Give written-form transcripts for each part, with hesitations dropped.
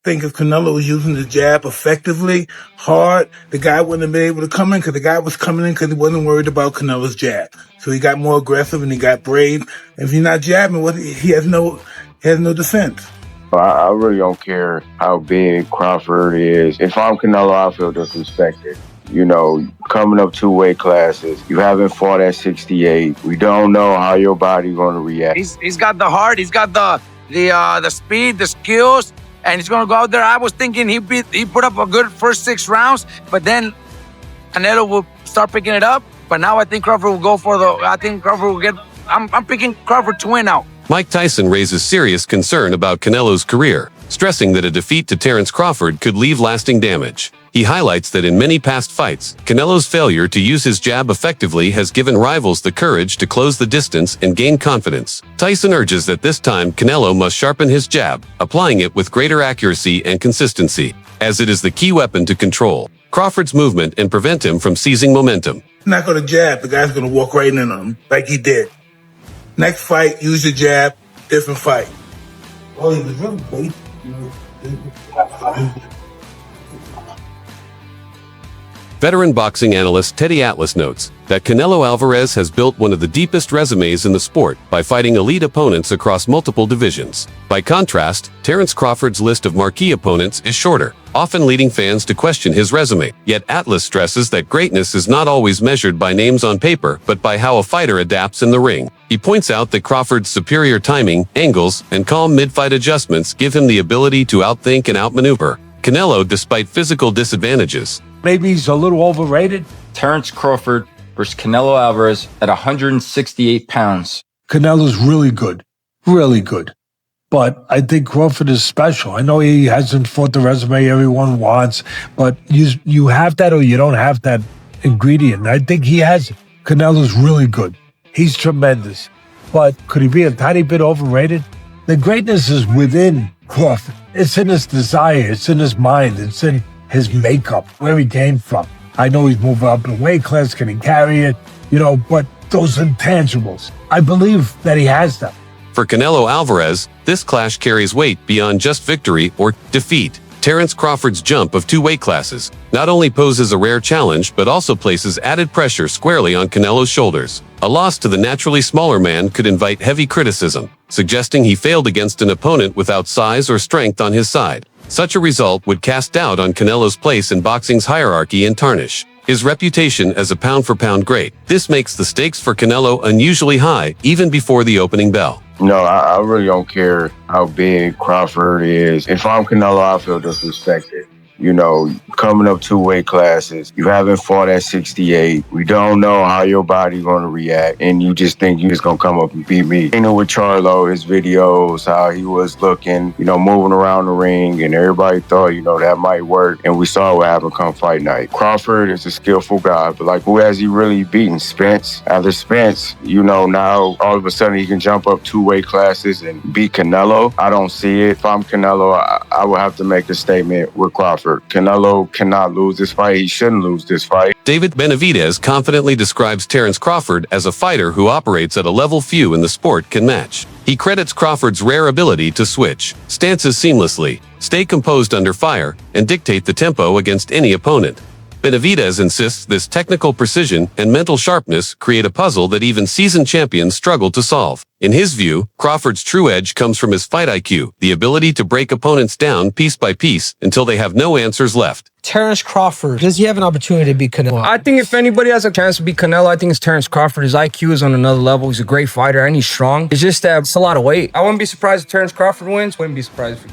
think if Canelo was using the jab effectively, hard, the guy wouldn't have been able to come in because the guy was coming in because he wasn't worried about Canelo's jab. So he got more aggressive and he got brave. If you're not jabbing, he has no defense. I really don't care how big Crawford is. If I'm Canelo, I feel disrespected. You know, coming up 2 weight classes, you haven't fought at 68. We don't know how your body's going to react. He's got the heart, he's got the speed, the skills, and he's going to go out there. I was thinking he put up a good first 6 rounds, but then Canelo will start picking it up. But now I think Crawford will go for I'm picking Crawford to win out. Mike Tyson raises serious concern about Canelo's career, stressing that a defeat to Terence Crawford could leave lasting damage. He highlights that in many past fights, Canelo's failure to use his jab effectively has given rivals the courage to close the distance and gain confidence. Tyson urges that this time Canelo must sharpen his jab, applying it with greater accuracy and consistency, as it is the key weapon to control Crawford's movement and prevent him from seizing momentum. He's not going to jab. The guy's going to walk right in on him like he did. Next fight, use your jab, different fight. Oh, he was really bait. Veteran boxing analyst Teddy Atlas notes that Canelo Alvarez has built one of the deepest resumes in the sport by fighting elite opponents across multiple divisions. By contrast, Terence Crawford's list of marquee opponents is shorter, often leading fans to question his resume. Yet Atlas stresses that greatness is not always measured by names on paper, but by how a fighter adapts in the ring. He points out that Crawford's superior timing, angles, and calm mid-fight adjustments give him the ability to outthink and outmaneuver Canelo despite physical disadvantages. Maybe he's a little overrated. Terence Crawford versus Canelo Alvarez at 168 pounds. Canelo's really good. Really good. But I think Crawford is special. I know he hasn't fought the resume everyone wants, but you have that or you don't have that ingredient. I think he has it. Canelo's really good. He's tremendous. But could he be a tiny bit overrated? The greatness is within Crawford. It's in his desire. It's in his mind. It's in his makeup, where he came from. I know he's moving up in weight class. Can he carry it? But those intangibles, I believe that he has them. For Canelo Alvarez, this clash carries weight beyond just victory or defeat. Terence Crawford's jump of 2 weight classes not only poses a rare challenge, but also places added pressure squarely on Canelo's shoulders. A loss to the naturally smaller man could invite heavy criticism, suggesting he failed against an opponent without size or strength on his side. Such a result would cast doubt on Canelo's place in boxing's hierarchy and tarnish his reputation as a pound-for-pound great. This makes the stakes for Canelo unusually high, even before the opening bell. No, I really don't care how big Crawford is. If I'm Canelo, I feel disrespected. You know, coming up 2 weight classes, you haven't fought at 68. We don't know how your body's going to react, and you just think you're just going to come up and beat me. With Charlo, his videos, how he was looking, moving around the ring, and everybody thought, that might work. And we saw what happened come fight night. Crawford is a skillful guy, but who has he really beaten? Spence. After Spence, now all of a sudden he can jump up 2 weight classes and beat Canelo. I don't see it. If I'm Canelo, I would have to make a statement with Crawford. Canelo cannot lose this fight. He shouldn't lose this fight. David Benavidez confidently describes Terence Crawford as a fighter who operates at a level few in the sport can match. He credits Crawford's rare ability to switch stances seamlessly, stay composed under fire, and dictate the tempo against any opponent. Benavidez insists this technical precision and mental sharpness create a puzzle that even seasoned champions struggle to solve. In his view, Crawford's true edge comes from his fight IQ, the ability to break opponents down piece by piece until they have no answers left. Terence Crawford, does he have an opportunity to beat Canelo? I think if anybody has a chance to beat Canelo, I think it's Terence Crawford. His IQ is on another level. He's a great fighter and he's strong. It's just that it's a lot of weight. I wouldn't be surprised if Terence Crawford wins. Wouldn't be surprised if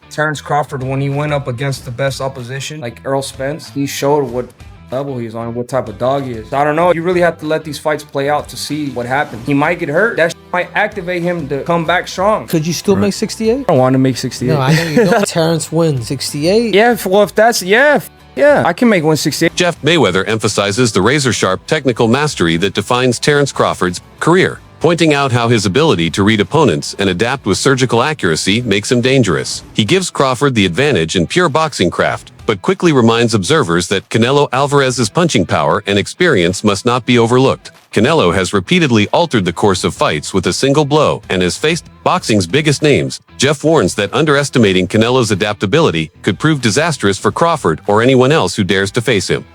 Terence Crawford, when he went up against the best opposition, like Errol Spence, he showed what level he's on, what type of dog he is. So I don't know. You really have to let these fights play out to see what happens. He might get hurt. That might activate him to come back strong. Could you still make 68? I don't want to make 68. No, I know you don't. Terence wins 68. Yeah, well, if that's, yeah, I can make 168. Jeff Mayweather emphasizes the razor-sharp technical mastery that defines Terence Crawford's career, pointing out how his ability to read opponents and adapt with surgical accuracy makes him dangerous. He gives Crawford the advantage in pure boxing craft, but quickly reminds observers that Canelo Alvarez's punching power and experience must not be overlooked. Canelo has repeatedly altered the course of fights with a single blow and has faced boxing's biggest names. Jeff warns that underestimating Canelo's adaptability could prove disastrous for Crawford or anyone else who dares to face him.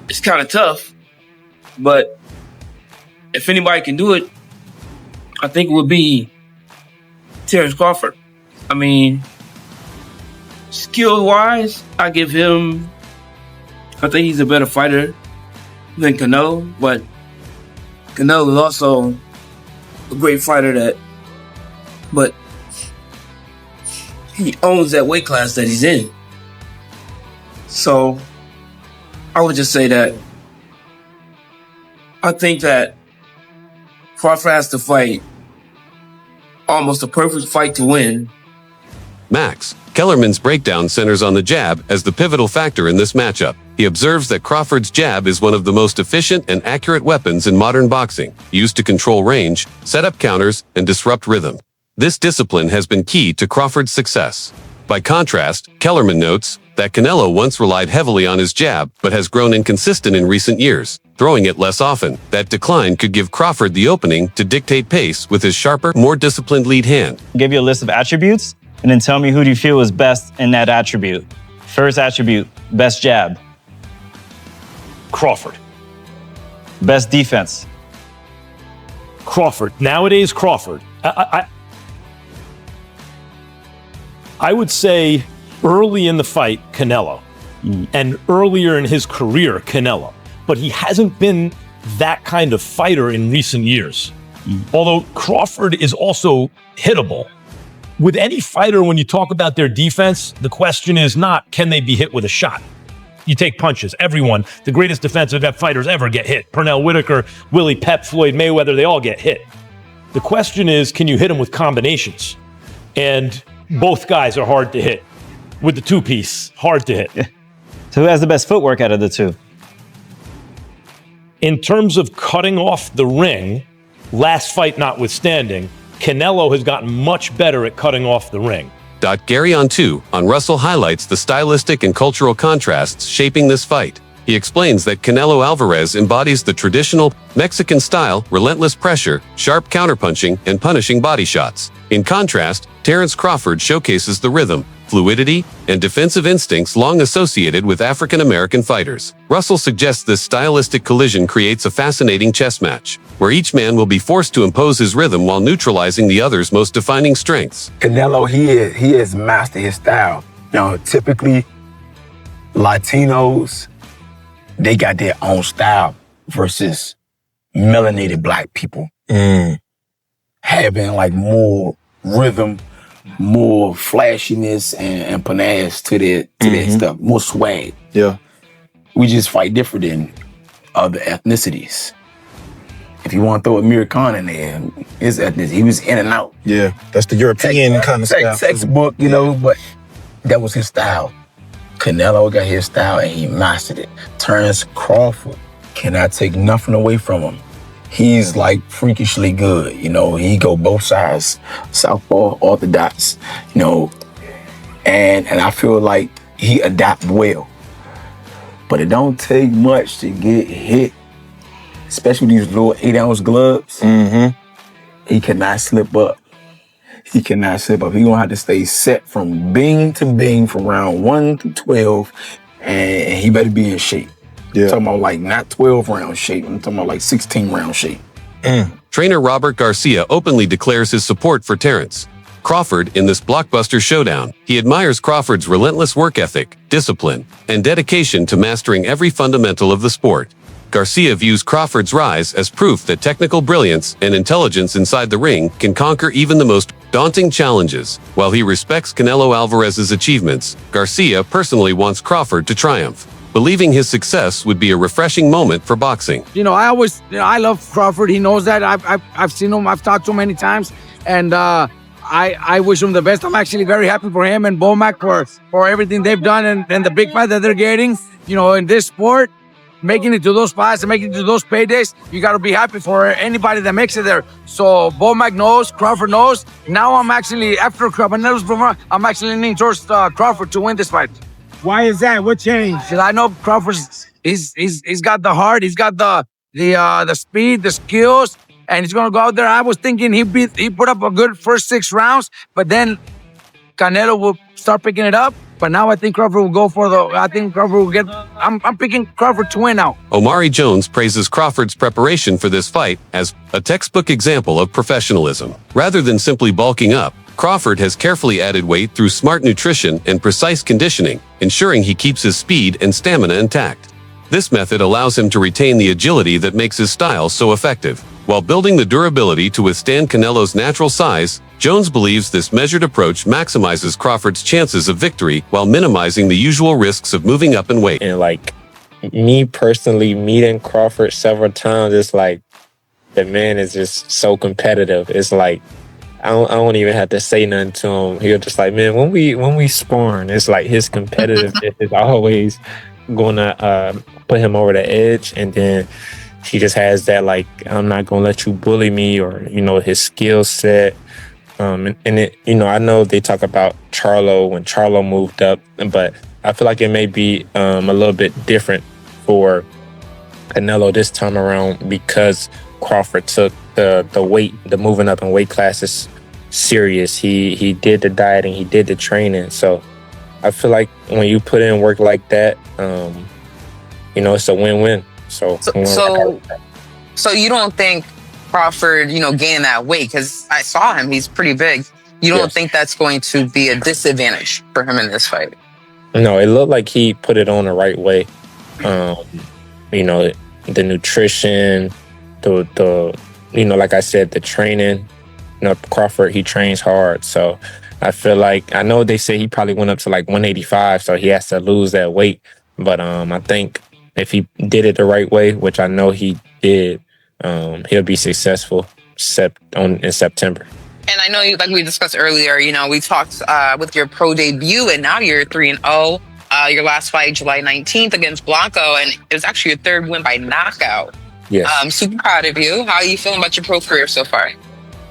It's kind of tough, but if anybody can do it, I think it would be Terence Crawford. I mean, skill-wise, I think he's a better fighter than Canelo, but Canelo is also a great fighter but he owns that weight class that he's in. So I would just say that I think that Crawford has to fight almost a perfect fight to win. Max Kellerman's breakdown centers on the jab as the pivotal factor in this matchup. He observes that Crawford's jab is one of the most efficient and accurate weapons in modern boxing, used to control range, set up counters, and disrupt rhythm. This discipline has been key to Crawford's success. By contrast, Kellerman notes that Canelo once relied heavily on his jab, but has grown inconsistent in recent years, throwing it less often. That decline could give Crawford the opening to dictate pace with his sharper, more disciplined lead hand. I'll give you a list of attributes, and then tell me who do you feel is best in that attribute. First attribute, best jab. Crawford. Best defense. Crawford. Nowadays, Crawford. I would say early in the fight, Canelo. And earlier in his career, Canelo. But he hasn't been that kind of fighter in recent years. Although Crawford is also hittable. With any fighter, when you talk about their defense, the question is not, can they be hit with a shot? You take punches. Everyone, the greatest defensive fighters ever get hit. Pernell Whitaker, Willie Pep, Floyd Mayweather, they all get hit. The question is, can you hit them with combinations? And both guys are hard to hit. With the two-piece, hard to hit. So who has the best footwork out of the two? In terms of cutting off the ring, last fight notwithstanding, Canelo has gotten much better at cutting off the ring. Gary on Russell highlights the stylistic and cultural contrasts shaping this fight. He explains that Canelo Alvarez embodies the traditional Mexican-style, relentless pressure, sharp counterpunching, and punishing body shots. In contrast, Terence Crawford showcases the rhythm, fluidity, and defensive instincts long associated with African-American fighters. Russell suggests this stylistic collision creates a fascinating chess match, where each man will be forced to impose his rhythm while neutralizing the other's most defining strengths. Canelo, he has mastered his style. Now, typically, Latinos, they got their own style versus melanated black people. Having like more rhythm, more flashiness and panache to their stuff, more swag. Yeah. We just fight different than other ethnicities. If you want to throw Amir Khan in there, his ethnicity, he was in and out. Yeah, that's the European kind of style. Textbook, you know, but that was his style. Canelo got his style and he mastered it. Terence Crawford cannot take nothing away from him. He's like freakishly good, you know. He go both sides, southpaw, orthodox, you know. And I feel like he adapt well. But it don't take much to get hit, especially these little 8-ounce gloves. He cannot slip up. He cannot slip up. He gonna have to stay set from bing to bing from round 1 to 12, and he better be in shape. Yeah. I'm talking about like not 12-round shape. I'm talking about like 16-round shape. Trainer Robert Garcia openly declares his support for Terence Crawford in this blockbuster showdown. He admires Crawford's relentless work ethic, discipline, and dedication to mastering every fundamental of the sport. Garcia views Crawford's rise as proof that technical brilliance and intelligence inside the ring can conquer even the most daunting challenges. While he respects Canelo Alvarez's achievements, Garcia personally wants Crawford to triumph, believing his success would be a refreshing moment for boxing. I love Crawford. He knows that. I've seen him. I've talked to him many times, and I wish him the best. I'm actually very happy for him and Bomac for everything they've done and the big fight that they're getting. You know, in this sport, making it to those fights and making it to those paydays, you got to be happy for anybody that makes it there. So Bomac knows, Crawford knows. Now I'm actually, after Canelo's performance, I'm actually leaning towards Crawford to win this fight. Why is that? What changed? Because I know Crawford's he's got the heart, he's got the the speed, the skills, and he's gonna go out there. I was thinking he put up a good first 6 rounds, but then Canelo will start picking it up. But now I think Crawford will go for I think Crawford will get. I'm picking Crawford to win now. Omari Jones praises Crawford's preparation for this fight as a textbook example of professionalism. Rather than simply bulking up, Crawford has carefully added weight through smart nutrition and precise conditioning, ensuring he keeps his speed and stamina intact. This method allows him to retain the agility that makes his style so effective. While building the durability to withstand Canelo's natural size, Jones believes this measured approach maximizes Crawford's chances of victory while minimizing the usual risks of moving up in weight. And like me personally meeting Crawford several times, it's like the man is just so competitive. It's like I don't even have to say nothing to him. He'll just like, man, when we sparring, it's like his competitiveness is always gonna put him over the edge, and then he just has that like, I'm not gonna let you bully me, or his skill set. And it, I know they talk about Charlo when Charlo moved up, but I feel like it may be a little bit different for Canelo this time around because Crawford took the moving up in weight classes serious. He did the dieting, he did the training. So I feel like when you put in work like that, it's a win-win. So you don't think Crawford, gaining that weight, because I saw him, he's pretty big. You don't think that's going to be a disadvantage for him in this fight? No, it looked like he put it on the right way. The nutrition, the like I said, the training. Crawford, he trains hard. So I feel like, I know they say he probably went up to like 185, so he has to lose that weight. But I think if he did it the right way, which I know he did, he'll be successful in September. And I know, like we discussed earlier, we talked with your pro debut, and now you're 3-0. Your last fight, July 19th against Blanco, and it was actually your third win by knockout. Yes. I'm super proud of you. How are you feeling about your pro career so far?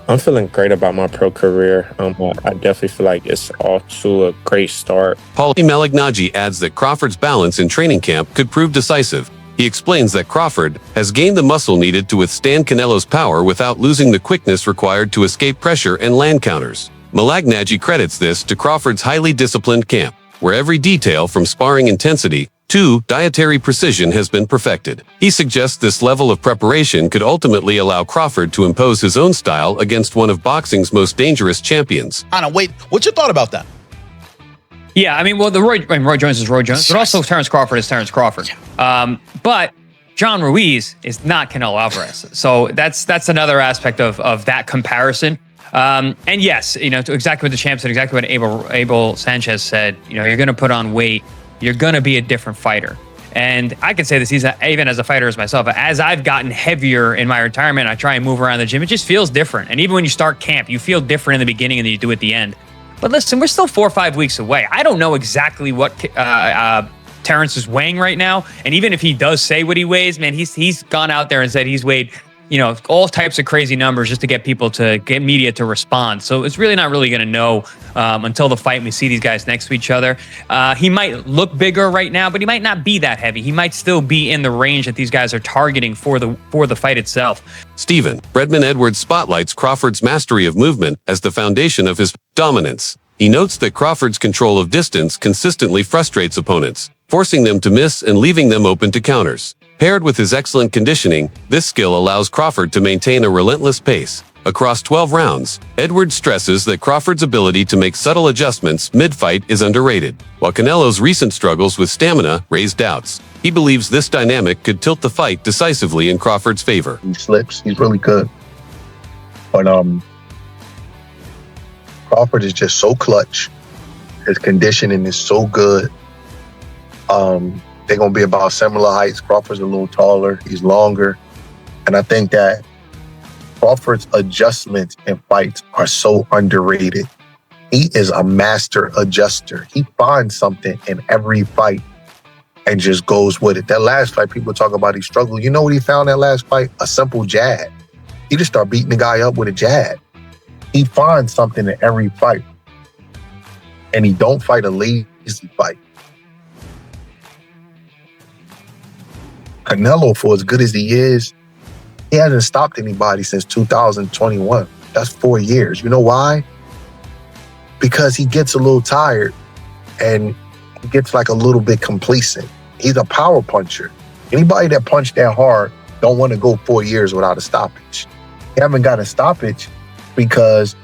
I'm feeling great about my pro career. I definitely feel like it's off to a great start. Paulie Malignaggi adds that Crawford's balance in training camp could prove decisive. He explains that Crawford has gained the muscle needed to withstand Canelo's power without losing the quickness required to escape pressure and land counters. Malignaggi credits this to Crawford's highly disciplined camp, where every detail from sparring intensity to dietary precision has been perfected. He suggests this level of preparation could ultimately allow Crawford to impose his own style against one of boxing's most dangerous champions. Anna, wait, what's your thought about that? Yeah, I mean, well, Roy Jones is Roy Jones, but also Terence Crawford is Terence Crawford. But John Ruiz is not Canelo Alvarez. So that's another aspect of that comparison. And yes, exactly what the champ said, exactly what Abel Sanchez said, you're going to put on weight, you're going to be a different fighter. And I can say this even as a fighter as myself, as I've gotten heavier in my retirement, I try and move around the gym, it just feels different. And even when you start camp, you feel different in the beginning than you do at the end. But listen, we're still 4 or 5 weeks away. I don't know exactly what Terence is weighing right now. And even if he does say what he weighs, man, he's gone out there and said he's weighed all types of crazy numbers just to get media to respond. So it's really not really going to know until the fight and we see these guys next to each other. He might look bigger right now, but he might not be that heavy. He might still be in the range that these guys are targeting for the fight itself. Stephen Redman Edwards spotlights Crawford's mastery of movement as the foundation of his dominance. He notes that Crawford's control of distance consistently frustrates opponents, forcing them to miss and leaving them open to counters. Paired with his excellent conditioning, this skill allows Crawford to maintain a relentless pace. Across 12 rounds, Edwards stresses that Crawford's ability to make subtle adjustments mid-fight is underrated, while Canelo's recent struggles with stamina raise doubts. He believes this dynamic could tilt the fight decisively in Crawford's favor. He slips. He's really good. But Crawford is just so clutch. His conditioning is so good. They're going to be about similar heights. Crawford's a little taller. He's longer. And I think that Crawford's adjustments in fights are so underrated. He is a master adjuster. He finds something in every fight and just goes with it. That last fight, people talk about he struggled. You know what he found that last fight? A simple jab. He just started beating the guy up with a jab. He finds something in every fight. And he don't fight a lazy fight. Canelo, for as good as he is, he hasn't stopped anybody since 2021. That's 4 years. You know why? Because he gets a little tired and he gets like a little bit complacent. He's a power puncher. Anybody that punched that hard don't want to go 4 years without a stoppage. He haven't got a stoppage because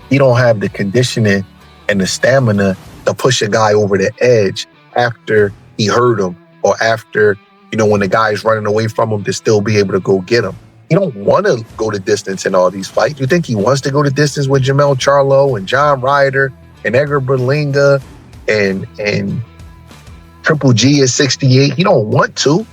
he don't have the conditioning and the stamina to push a guy over the edge after he hurt him or after, you know, when the guy's running away from him to still be able to go get him. He don't want to go the distance in all these fights. You think he wants to go the distance with Jamel Charlo and John Ryder and Edgar Berlanga and Triple G at 68? He don't want to.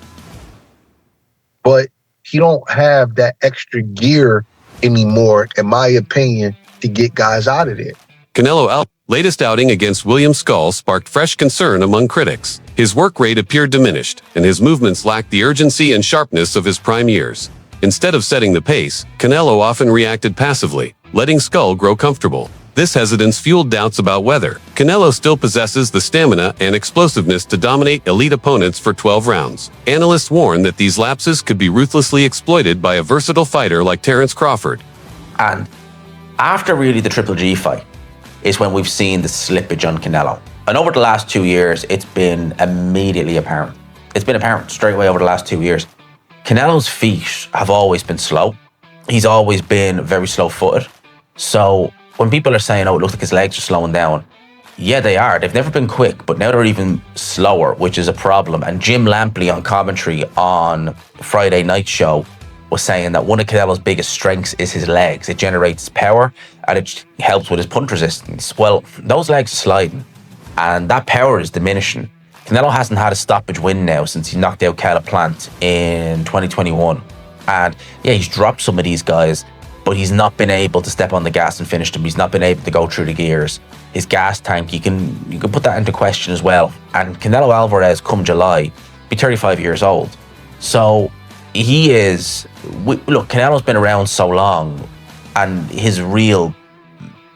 But he don't have that extra gear anymore, in my opinion, to get guys out of there. Canelo's latest outing against William Skull sparked fresh concern among critics. His work rate appeared diminished, and his movements lacked the urgency and sharpness of his prime years. Instead of setting the pace, Canelo often reacted passively, letting Skull grow comfortable. This hesitance fueled doubts about whether Canelo still possesses the stamina and explosiveness to dominate elite opponents for 12 rounds. Analysts warn that these lapses could be ruthlessly exploited by a versatile fighter like Terence Crawford. And after really the Triple G fight is when we've seen the slippage on Canelo. And over the last 2 years, it's been immediately apparent. It's been apparent straight away over the last 2 years. Canelo's feet have always been slow. He's always been very slow-footed. So when people are saying, oh, it looks like his legs are slowing down, yeah, they are. They've never been quick, but now they're even slower, which is a problem. And Jim Lampley on commentary on Friday night show was saying that one of Canelo's biggest strengths is his legs. It generates power and it helps with his punch resistance. Well, those legs are sliding and that power is diminishing. Canelo hasn't had a stoppage win now since he knocked out Caleb Plant in 2021. And yeah, he's dropped some of these guys, but he's not been able to step on the gas and finish them. He's not been able to go through the gears. His gas tank, you can put that into question as well. And Canelo Alvarez, come July, be 35 years old. So he is, look, Canelo's been around so long and his real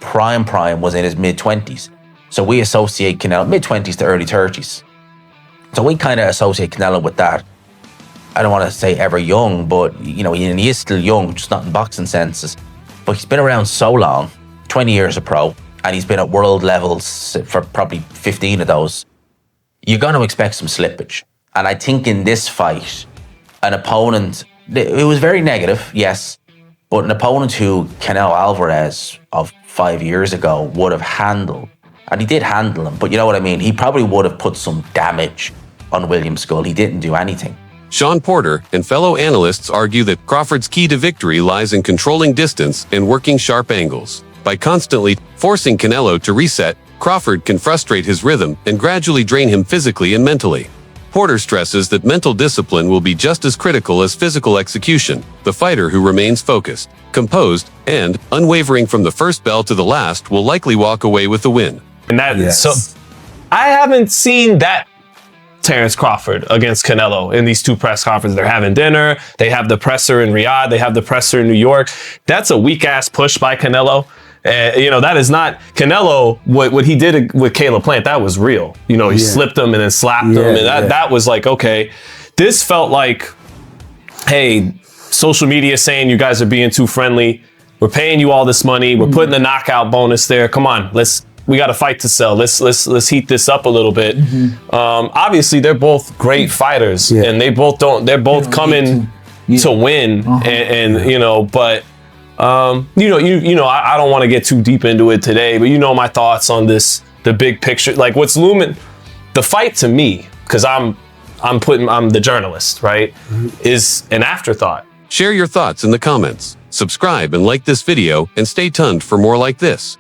prime was in his mid-20s. So we associate Canelo, mid-20s to early 30s. So we kind of associate Canelo with that. I don't want to say ever young, but you know, he is still young, just not in boxing senses. But he's been around so long, 20 years a pro, and he's been at world levels for probably 15 of those. You're going to expect some slippage. And I think in this fight, an opponent, it was very negative, yes, but an opponent who Canelo Alvarez of 5 years ago would have handled, and he did handle him, but you know what I mean? He probably would have put some damage on William Skull. He didn't do anything. Sean Porter and fellow analysts argue that Crawford's key to victory lies in controlling distance and working sharp angles. By constantly forcing Canelo to reset, Crawford can frustrate his rhythm and gradually drain him physically and mentally. Porter stresses that mental discipline will be just as critical as physical execution. The fighter who remains focused, composed, and unwavering from the first bell to the last will likely walk away with the win. And that, so I haven't seen that Terence Crawford against Canelo in these two press conferences. They're having dinner. They have the presser in Riyadh. They have the presser in New York. That's a weak ass push by Canelo. You know, that is not Canelo. What he did with Caleb Plant, that was real. You know, he slipped him and then slapped him. And that was like, okay, this felt like, hey, social media saying you guys are being too friendly. We're paying you all this money. We're putting the knockout bonus there. Come on, we got a fight to sell. Let's heat this up a little bit. Obviously, they're both great fighters, and they're both coming to win. And you know, but I don't want to get too deep into it today. But you know my thoughts on this, the big picture, like what's looming. The fight to me, because I'm the journalist, right, is an afterthought. Share your thoughts in the comments. Subscribe and like this video, and stay tuned for more like this.